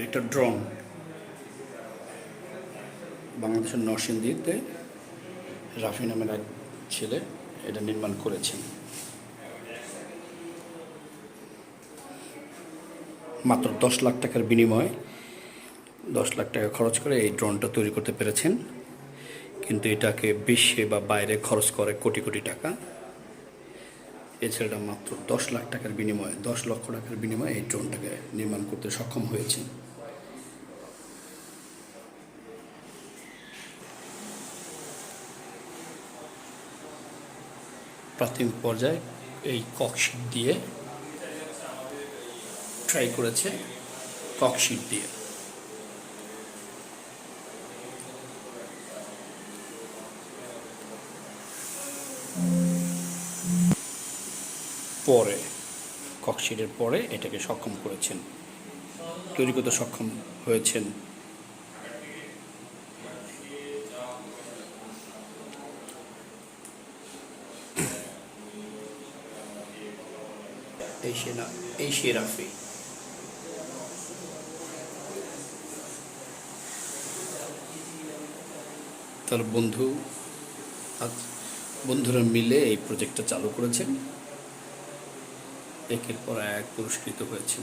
একটা ড্রোন বাংলাদেশের নরসিংদীতে রাফি নামের এক ছেলে এটা নির্মাণ করেছেন। মাত্র 10 লাখ টাকার বিনিময়ে 10 লাখ টাকা খরচ করে এই ড্রোনটা তৈরি করতে পেরেছেন, কিন্তু এটাকে বিশ্বে বা বাইরে খরচ করে কোটি কোটি টাকা। এই ছেলেটা মাত্র 10 লাখ টাকার বিনিময়ে 10 লক্ষ টাকার বিনিময়ে এই ড্রোনটাকে নির্মাণ করতে সক্ষম হয়েছেন। প্রাথমিক পর্যায়ে এই ককশিট দিয়ে ট্রাই করেছে, ককশিট দিয়ে পরে ককশিটের পরে এটাকে সক্ষম করেছেন, তৈরি করতে সক্ষম হয়েছেন। এই সে রাফি। তার বন্ধুরা মিলে এই প্রজেক্টটা চালু করেছেন, একের পর এক পুরস্কৃত হয়েছেন।